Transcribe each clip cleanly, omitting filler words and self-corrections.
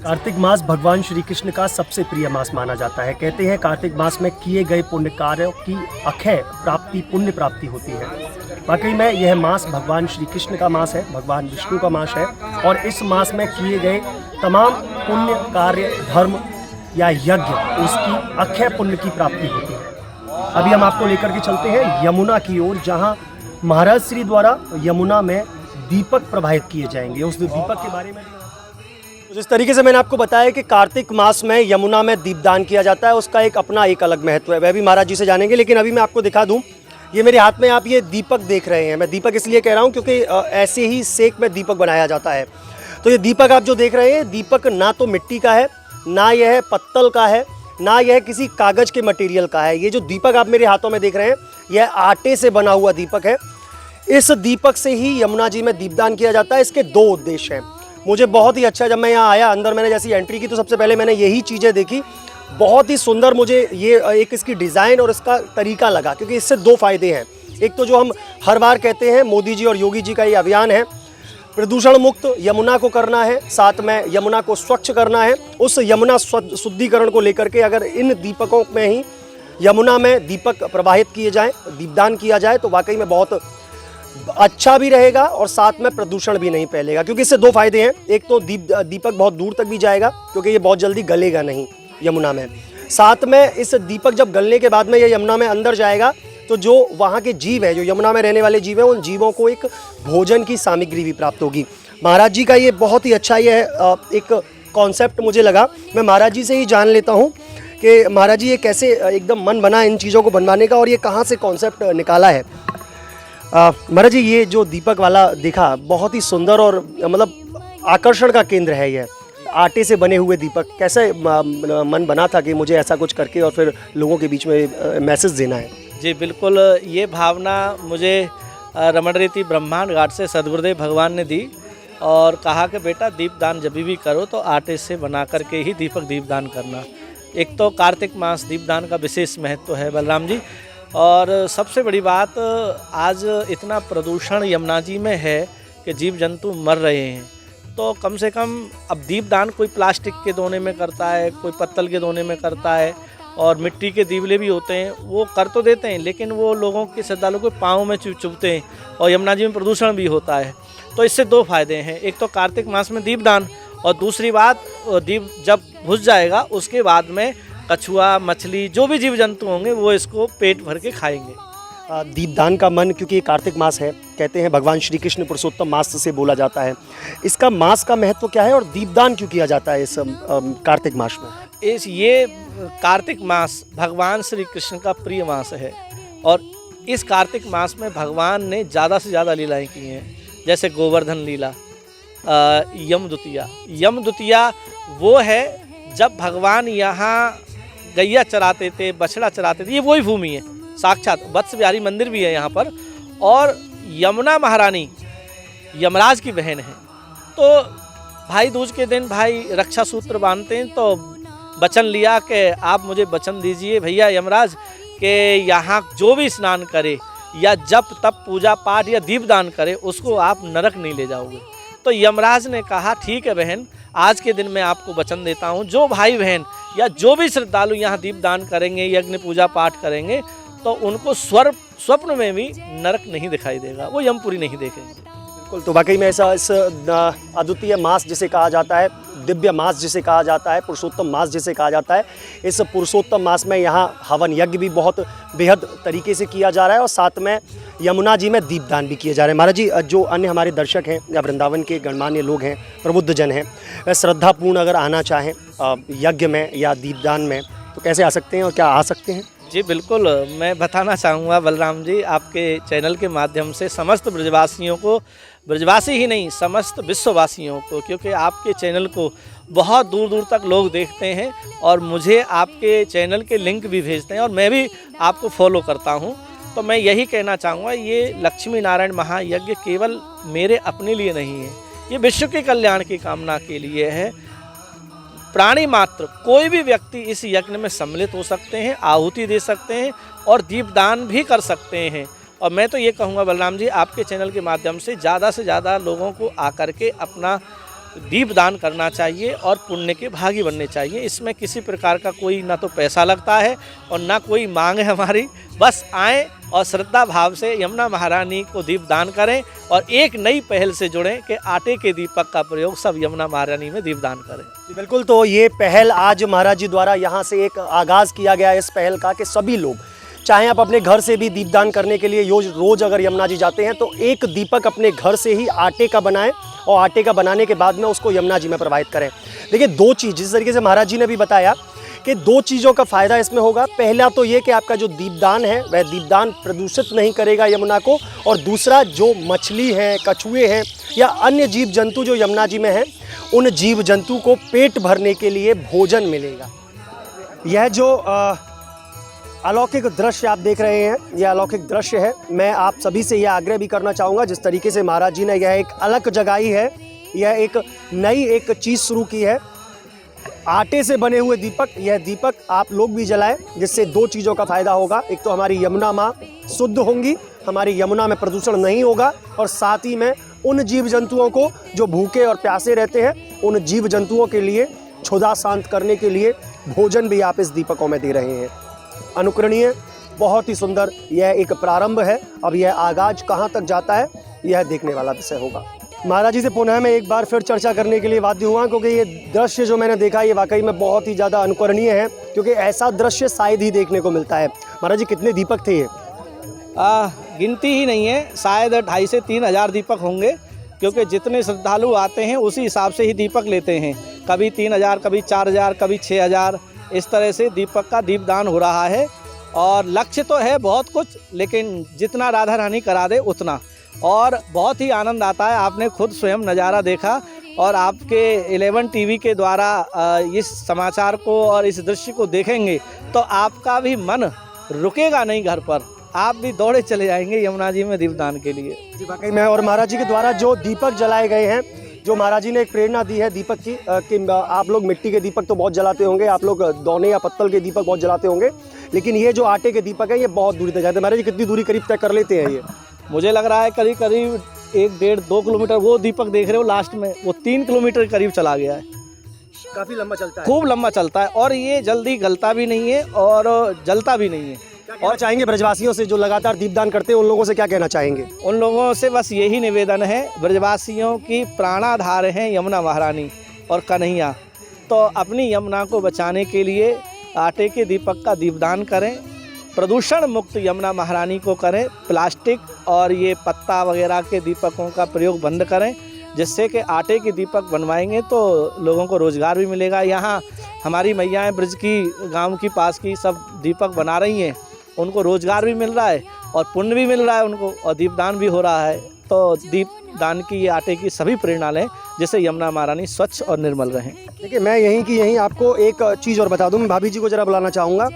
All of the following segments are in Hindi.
कार्तिक मास भगवान श्री कृष्ण का सबसे प्रिय मास माना जाता है। कहते हैं कार्तिक मास में किए गए पुण्य कार्यों की अक्षय प्राप्ति पुण्य प्राप्ति होती है। वाकई में यह मास भगवान श्री कृष्ण का मास है, भगवान विष्णु का मास है और इस मास में किए गए तमाम पुण्य कार्य धर्म या यज्ञ उसकी अक्षय पुण्य की प्राप्ति होती है। अभी हम आपको लेकर के चलते हैं यमुना की ओर, जहाँ महाराज श्री द्वारा यमुना में दीपक प्रवाहित किए जाएंगे। उस दीपक के बारे में जिस तरीके से मैंने आपको बताया कि कार्तिक मास में यमुना में दीपदान किया जाता है, उसका एक अपना एक अलग महत्व है, वह भी महाराज जी से जानेंगे। लेकिन अभी मैं आपको दिखा दूं, ये मेरे हाथ में आप ये दीपक देख रहे हैं। मैं दीपक इसलिए कह रहा हूं क्योंकि ऐसे ही सेक में दीपक बनाया जाता है। तो ये दीपक आप जो देख रहे हैं, दीपक ना तो मिट्टी का है, ना यह पत्तल का है, ना यह किसी कागज़ के मटेरियल का है। ये जो दीपक आप मेरे हाथों में देख रहे हैं, यह आटे से बना हुआ दीपक है। इस दीपक से ही यमुना जी में दीपदान किया जाता है। इसके दो उद्देश्य हैं। मुझे बहुत ही अच्छा, जब मैं यहाँ आया अंदर मैंने जैसी एंट्री की तो सबसे पहले मैंने यही चीज़ें देखी। बहुत ही सुंदर मुझे ये एक इसकी डिज़ाइन और इसका तरीका लगा, क्योंकि इससे दो फायदे हैं। एक तो जो हम हर बार कहते हैं, मोदी जी और योगी जी का ये अभियान है, प्रदूषण मुक्त यमुना को करना है, साथ में यमुना को स्वच्छ करना है। उस यमुना शुद्धिकरण को लेकर के अगर इन दीपकों में ही यमुना में दीपक प्रवाहित किए जाएँ, दीपदान किया जाए, तो वाकई में बहुत अच्छा भी रहेगा और साथ में प्रदूषण भी नहीं फैलेगा। क्योंकि इससे दो फायदे हैं। एक तो दीपक बहुत दूर तक भी जाएगा, क्योंकि ये बहुत जल्दी गलेगा नहीं यमुना में। साथ में इस दीपक जब गलने के बाद में ये यमुना में अंदर जाएगा, तो जो वहाँ के जीव है, जो यमुना में रहने वाले जीव हैं, उन जीवों को एक भोजन की सामग्री भी प्राप्त होगी। महाराज जी का ये बहुत ही अच्छा ये एक कॉन्सेप्ट मुझे लगा। मैं महाराज जी से ही जान लेता हूँ कि महाराज जी ये कैसे एकदम मन बना इन चीज़ों को बनवाने का, और ये कहाँ से कॉन्सेप्ट निकाला है। महाराज जी, ये जो दीपक वाला देखा, बहुत ही सुंदर और मतलब आकर्षण का केंद्र है। ये आटे से बने हुए दीपक, कैसे मन बना था कि मुझे ऐसा कुछ करके और फिर लोगों के बीच में मैसेज देना है? जी बिल्कुल, ये भावना मुझे रमण रीति ब्रह्मांड घाट से सदगुरुदेव भगवान ने दी और कहा कि बेटा दीपदान जब भी करो तो आटे से बना करके ही दीपदान करना। एक तो कार्तिक मास दीपदान का विशेष महत्व है बलराम जी, और सबसे बड़ी बात, आज इतना प्रदूषण यमुना जी में है कि जीव जंतु मर रहे हैं। तो कम से कम अब दीपदान कोई प्लास्टिक के दोने में करता है, कोई पत्तल के दोने में करता है, और मिट्टी के दीवले भी होते हैं, वो कर तो देते हैं, लेकिन वो लोगों के श्रद्धालुओं के पाँव में चुभते हैं और यमुना जी में प्रदूषण भी होता है। तो इससे दो फायदे हैं। एक तो कार्तिक मास में दीपदान, और दूसरी बात, दीप जब बुझ जाएगा उसके बाद में कछुआ, मछली, जो भी जीव जंतु होंगे वो इसको पेट भर के खाएंगे। दीपदान का मन, क्योंकि ये कार्तिक मास है, कहते हैं भगवान श्री कृष्ण पुरुषोत्तम मास से बोला जाता है। इसका मास का महत्व क्या है और दीपदान क्यों किया जाता है इस कार्तिक मास में? ये कार्तिक मास भगवान श्री कृष्ण का प्रिय मास है, और इस कार्तिक मास में भगवान ने ज़्यादा से ज़्यादा लीलाएँ की हैं। जैसे गोवर्धन लीला, यम द्वितीया वो है जब भगवान यहाँ गैया चराते थे, बछड़ा चराते थे। ये वही भूमि है, साक्षात वत्स बिहारी मंदिर भी है यहाँ पर। और यमुना महारानी यमराज की बहन है। तो भाई दूज के दिन भाई रक्षा सूत्र बांधते हैं, तो वचन लिया कि आप मुझे वचन दीजिए भैया यमराज कि यहाँ जो भी स्नान करे या जप तप पूजा पाठ या दीपदान करे, उसको आप नरक नहीं ले जाओगे। तो यमराज ने कहा ठीक है बहन, आज के दिन मैं आपको वचन देता हूँ, जो भाई बहन या जो भी श्रद्धालु यहाँ दीपदान करेंगे, यज्ञ पूजा पाठ करेंगे, तो उनको स्वप्न में भी नरक नहीं दिखाई देगा, वो यमपुरी नहीं देखेंगे। बिल्कुल, तो वाकई में ऐसा इस अद्वितीय मास जिसे कहा जाता है, दिव्य मास जिसे कहा जाता है, पुरुषोत्तम मास जिसे कहा जाता है, इस पुरुषोत्तम मास में यहाँ हवन यज्ञ भी बहुत बेहद तरीके से किया जा रहा है और साथ में यमुना जी में दीपदान भी किए जा रहे हैं। महाराज जी, जो अन्य हमारे दर्शक हैं या वृंदावन के गणमान्य लोग हैं, प्रबुद्ध जन हैं, वह श्रद्धापूर्ण अगर आना चाहें यज्ञ में या दीपदान में, तो कैसे आ सकते हैं और क्या आ सकते हैं? जी बिल्कुल, मैं बताना चाहूँगा बलराम जी, आपके चैनल के माध्यम से समस्त ब्रजवासियों को, ब्रजवासी ही नहीं समस्त विश्ववासियों को, क्योंकि आपके चैनल को बहुत दूर दूर तक लोग देखते हैं और मुझे आपके चैनल के लिंक भी भेजते हैं और मैं भी आपको फॉलो करता हूँ। तो मैं यही कहना चाहूँगा, ये लक्ष्मी नारायण महायज्ञ केवल मेरे अपने लिए नहीं है, ये विश्व के कल्याण की कामना के लिए है। प्राणी मात्र कोई भी व्यक्ति इस यज्ञ में सम्मिलित हो सकते हैं, आहुति दे सकते हैं और दीपदान भी कर सकते हैं। और मैं तो ये कहूँगा बलराम जी, आपके चैनल के माध्यम से ज़्यादा लोगों को आकर के अपना दीप दान करना चाहिए और पुण्य के भागी बनने चाहिए। इसमें किसी प्रकार का कोई ना तो पैसा लगता है और ना कोई मांग है हमारी। बस आएँ और श्रद्धा भाव से यमुना महारानी को दीप दान करें और एक नई पहल से जुड़ें कि आटे के दीपक का प्रयोग सब यमुना महारानी में दीप दान करें। जी बिल्कुल, तो ये पहल आज महाराज जी द्वारा यहाँ से एक आगाज़ किया गया है इस पहल का कि सभी लोग, चाहे आप अपने घर से भी दीपदान करने के लिए रोज़ अगर यमुना जी जाते हैं तो एक दीपक अपने घर से ही आटे का बनाएं और आटे का बनाने के बाद में उसको यमुना जी में प्रवाहित करें। देखिए, दो चीज़ जिस तरीके से महाराज जी ने भी बताया कि दो चीज़ों का फ़ायदा इसमें होगा। पहला तो ये कि आपका जो दीपदान है वह दीपदान प्रदूषित नहीं करेगा यमुना को, और दूसरा जो मछली हैं, कछुए हैं या अन्य जीव जंतु जो यमुना जी में हैं, उन जीव जंतु को पेट भरने के लिए भोजन मिलेगा। यह जो अलौकिक दृश्य आप देख रहे हैं, यह अलौकिक दृश्य है। मैं आप सभी से यह आग्रह भी करना चाहूँगा, जिस तरीके से महाराज जी ने यह एक अलग जगाई है, यह एक नई एक चीज़ शुरू की है, आटे से बने हुए दीपक। यह दीपक आप लोग भी जलाएं, जिससे दो चीज़ों का फ़ायदा होगा। एक तो हमारी यमुना माँ शुद्ध होंगी, हमारी यमुना में प्रदूषण नहीं होगा, और साथ ही में उन जीव जंतुओं को जो भूखे और प्यासे रहते हैं, उन जीव जंतुओं के लिए क्षुधा शांत करने के लिए भोजन भी आप इस दीपकों में दे रहे हैं। अनुकरणीय, बहुत ही सुंदर यह एक प्रारंभ है। अब यह आगाज कहाँ तक जाता है यह देखने वाला विषय होगा। महाराज जी से पुनः मैं एक बार फिर चर्चा करने के लिए बाध्य हुआ, क्योंकि ये दृश्य जो मैंने देखा ये वाकई में बहुत ही ज़्यादा अनुकरणीय है, क्योंकि ऐसा दृश्य शायद ही देखने को मिलता है। महाराज जी, कितने दीपक थे ये? गिनती ही नहीं है, शायद 2,500 से 3,000 दीपक होंगे, क्योंकि जितने श्रद्धालु आते हैं उसी हिसाब से ही दीपक लेते हैं। कभी 3,000, कभी 4,000, कभी 6,000, इस तरह से दीपक का दीपदान हो रहा है। और लक्ष्य तो है बहुत कुछ, लेकिन जितना राधा रानी करा दे उतना। और बहुत ही आनंद आता है, आपने खुद स्वयं नज़ारा देखा, और आपके 11 टीवी के द्वारा इस समाचार को और इस दृश्य को देखेंगे तो आपका भी मन रुकेगा नहीं घर पर, आप भी दौड़े चले जाएंगे यमुना जी में दीपदान के लिए। जी वाकई में, और महाराज जी के द्वारा जो दीपक जलाए गए हैं, जो महाराज जी ने एक प्रेरणा दी है दीपक की, कि आप लोग मिट्टी के दीपक तो बहुत जलाते होंगे, आप लोग दौने या पत्तल के दीपक बहुत जलाते होंगे, लेकिन ये जो आटे के दीपक है ये बहुत दूरी तक जाते हैं। महाराज जी, कितनी दूरी करीब तय कर लेते हैं ये? मुझे लग रहा है करीब 1-1.5-2 किलोमीटर। वो दीपक देख रहे हो लास्ट में, वो 3 किलोमीटर के करीब चला गया है। काफ़ी लंबा चलता है, खूब लंबा चलता है, और ये जल्दी गलता भी नहीं है और जलता भी नहीं है। और चाहेंगे ब्रजवासियों से जो लगातार दीपदान करते हैं, उन लोगों से क्या कहना चाहेंगे? उन लोगों से बस यही निवेदन है, ब्रजवासियों की प्राणाधार हैं यमुना महारानी और कन्हैया, तो अपनी यमुना को बचाने के लिए आटे के दीपक का दीपदान करें, प्रदूषण मुक्त यमुना महारानी को करें, प्लास्टिक और ये पत्ता वगैरह के दीपकों का प्रयोग बंद करें, जिससे कि आटे के दीपक बनवाएंगे तो लोगों को रोज़गार भी मिलेगा। यहाँ हमारी मैयाएँ ब्रज की, गांव की पास की सब दीपक बना रही हैं, उनको रोज़गार भी मिल रहा है और पुण्य भी मिल रहा है उनको, और दीपदान भी हो रहा है। तो दीपदान की ये आटे की सभी प्रेरणा लें, जिससे यमुना महारानी स्वच्छ और निर्मल रहें। देखिए, मैं यहीं की यहीं आपको एक चीज़ और बता दूं, मैं भाभी जी को ज़रा बुलाना चाहूँगा।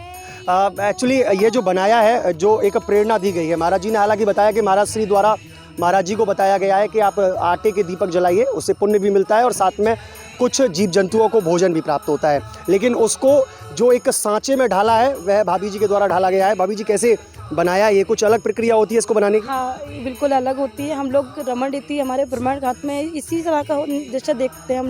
एक्चुअली ये जो बनाया है, जो एक प्रेरणा दी गई है, महाराज जी ने हालांकि बताया कि महाराज श्री द्वारा महाराज जी को बताया गया है कि आप आटे के दीपक जलाइए, उससे पुण्य भी मिलता है और साथ में कुछ जीव जंतुओं को भोजन भी प्राप्त होता है। लेकिन उसको जो एक सांचे में ढाला है वह भाभी जी के द्वारा ढाला गया है। भाभी जी, कैसे बनाया? ये कुछ अलग प्रक्रिया होती है इसको बनाने की? हाँ, बिल्कुल अलग होती है। हम लोग रमण रीति हमारे ब्रह्मांड घाट में इसी तरह का दृश्य देखते हैं।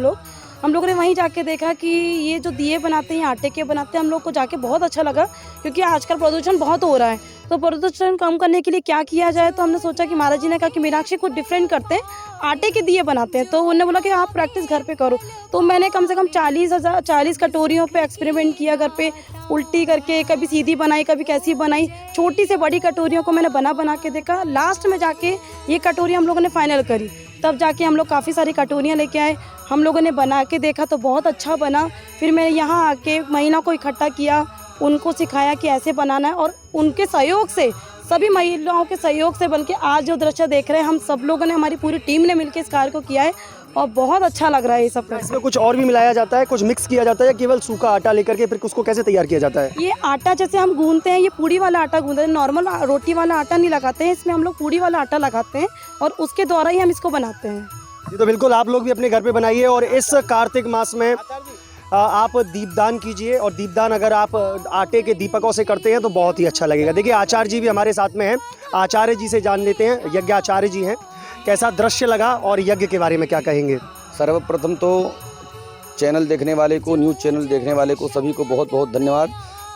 हम लोगों ने वहीं जाके देखा कि ये जो दिए बनाते हैं आटे के बनाते हैं, हम लोग को जाके बहुत अच्छा लगा, क्योंकि आजकल प्रदूषण बहुत हो रहा है। तो प्रदूषण कम करने के लिए क्या किया जाए, तो हमने सोचा कि महाराज जी ने कहा कि मीनाक्षी कुछ डिफरेंट करते हैं, आटे के दिए बनाते हैं। तो उन्होंने बोला कि आप प्रैक्टिस घर पे करो। तो मैंने कम से कम 40 कटोरियों पे एक्सपेरिमेंट किया, घर पे उल्टी करके, कभी सीधी बनाई, कभी कैसी बनाई, छोटी से बड़ी कटोरियों को मैंने बना के देखा। लास्ट में जाके ये कटोरी हम लोगों ने फाइनल करी, तब जाके हम लोग काफ़ी सारी कटोरियाँ लेके आए, हम लोगों ने बना के देखा तो बहुत अच्छा बना। फिर मैंने यहाँ आके महिला को इकट्ठा किया, उनको सिखाया कि ऐसे बनाना है, और उनके सहयोग से, सभी महिलाओं के सहयोग से, बल्कि आज जो दृश्य देख रहे हैं हम सब लोगों ने, हमारी पूरी टीम ने मिलकर इस कार्य को किया है और बहुत अच्छा लग रहा है ये सब। इसमें कुछ और भी मिलाया जाता है, कुछ मिक्स किया जाता है, या केवल सूखा आटा लेकर के फिर उसको कैसे तैयार किया जाता है? ये आटा जैसे हम गूंदते हैं, ये पूड़ी वाला आटा गूंदते हैं, नॉर्मल रोटी वाला आटा नहीं लगाते हैं, इसमें हम लोग पूड़ी वाला आटा लगाते हैं और उसके द्वारा ही हम इसको बनाते हैं। जी, तो बिल्कुल आप लोग भी अपने घर पे बनाइए, और इस कार्तिक मास में आप दीपदान कीजिए, और दीपदान अगर आप आटे के दीपकों से करते हैं तो बहुत ही अच्छा लगेगा। देखिए, आचार्य जी भी हमारे साथ में हैं, आचार्य जी से जान लेते हैं, यज्ञ आचार्य जी हैं, कैसा दृश्य लगा और यज्ञ के बारे में क्या कहेंगे? सर्वप्रथम तो चैनल देखने वाले को, न्यूज़ चैनल देखने वाले को, सभी को बहुत बहुत धन्यवाद।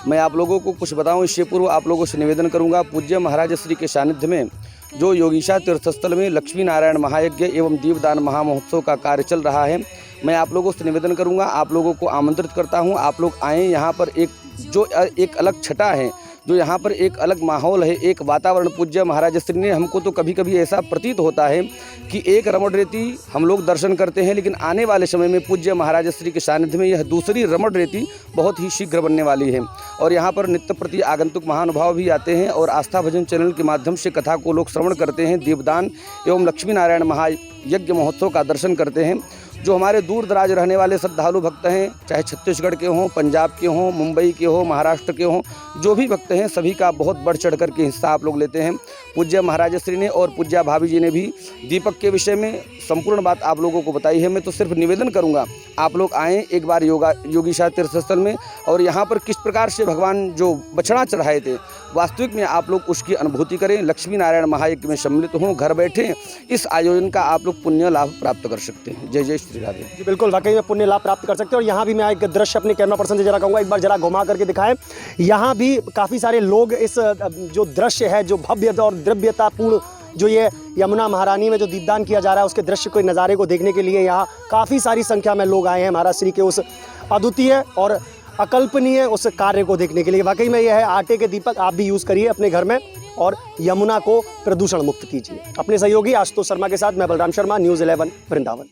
मैं आप लोगों को कुछ बताऊं, इससे पूर्व आप लोगों से निवेदन करूंगा, पूज्य महाराज श्री के सानिध्य में जो योगीशा तीर्थस्थल में लक्ष्मी नारायण महायज्ञ एवं दीपदान महामहोत्सव का कार्य चल रहा है। मैं आप लोगों से निवेदन करूंगा, आप लोगों को आमंत्रित करता हूं, आप लोग आएँ। यहाँ पर एक अलग छटा है, जो यहाँ पर एक अलग माहौल है, एक वातावरण पूज्य महाराज श्री ने, हमको तो कभी कभी ऐसा प्रतीत होता है कि एक रमण रेती हम लोग दर्शन करते हैं, लेकिन आने वाले समय में पूज्य महाराज श्री के सानिध्य में यह दूसरी रमण रेती बहुत ही शीघ्र बनने वाली है। और यहाँ पर नित्य प्रति आगंतुक महानुभाव भी आते हैं और आस्था भजन चैनल के माध्यम से कथा को लोग श्रवण करते हैं, दीपदान एवं लक्ष्मी नारायण महायज्ञ महोत्सव का दर्शन करते हैं। जो हमारे दूर दराज रहने वाले श्रद्धालु भक्त हैं, चाहे छत्तीसगढ़ के हों, पंजाब के हों, मुंबई के हों, महाराष्ट्र के हों, जो भी भक्त हैं सभी का बहुत बढ़ चढ़ कर के हिस्सा आप लोग लेते हैं। पूज्य महाराज श्री ने और पूज्या भाभी जी ने भी दीपक के विषय में संपूर्ण बात आप लोगों को बताई है। मैं तो सिर्फ निवेदन करूंगा, आप लोग आएँ एक बार योगीशा तीर्थस्थल में, और यहाँ पर किस प्रकार से भगवान जो बछड़ा चढ़ाए थे वास्तविक में आप लोग उसकी अनुभूति करें, लक्ष्मी नारायण महायज्ञ में सम्मिलित हों, घर बैठे इस आयोजन का आप लोग पुण्य लाभ प्राप्त कर सकते हैं। जय जय श्री राधे। जी बिल्कुल, वाकई में पुण्य लाभ प्राप्त कर सकते हैं। और यहाँ भी मैं एक दृश्य अपने कैमरा पर्सन से जरा कहूँगा, एक बार जरा घुमा करके दिखाएं। यहाँ भी काफ़ी सारे लोग इस जो दृश्य है, जो भव्यता और द्रव्यतापूर्ण जो ये यमुना महारानी में जो दीपदान किया जा रहा है, उसके दृश्य को, नज़ारे को देखने के लिए यहाँ काफ़ी सारी संख्या में लोग आए हैं महाराज श्री के उस अद्वितीय और अकल्पनीय उस कार्य को देखने के लिए। वाकई में यह है आटे के दीपक, आप भी यूज़ करिए अपने घर में और यमुना को प्रदूषण मुक्त कीजिए। अपने सहयोगी आशुतोष शर्मा के साथ मैं बलराम शर्मा, न्यूज़ 11 वृंदावन।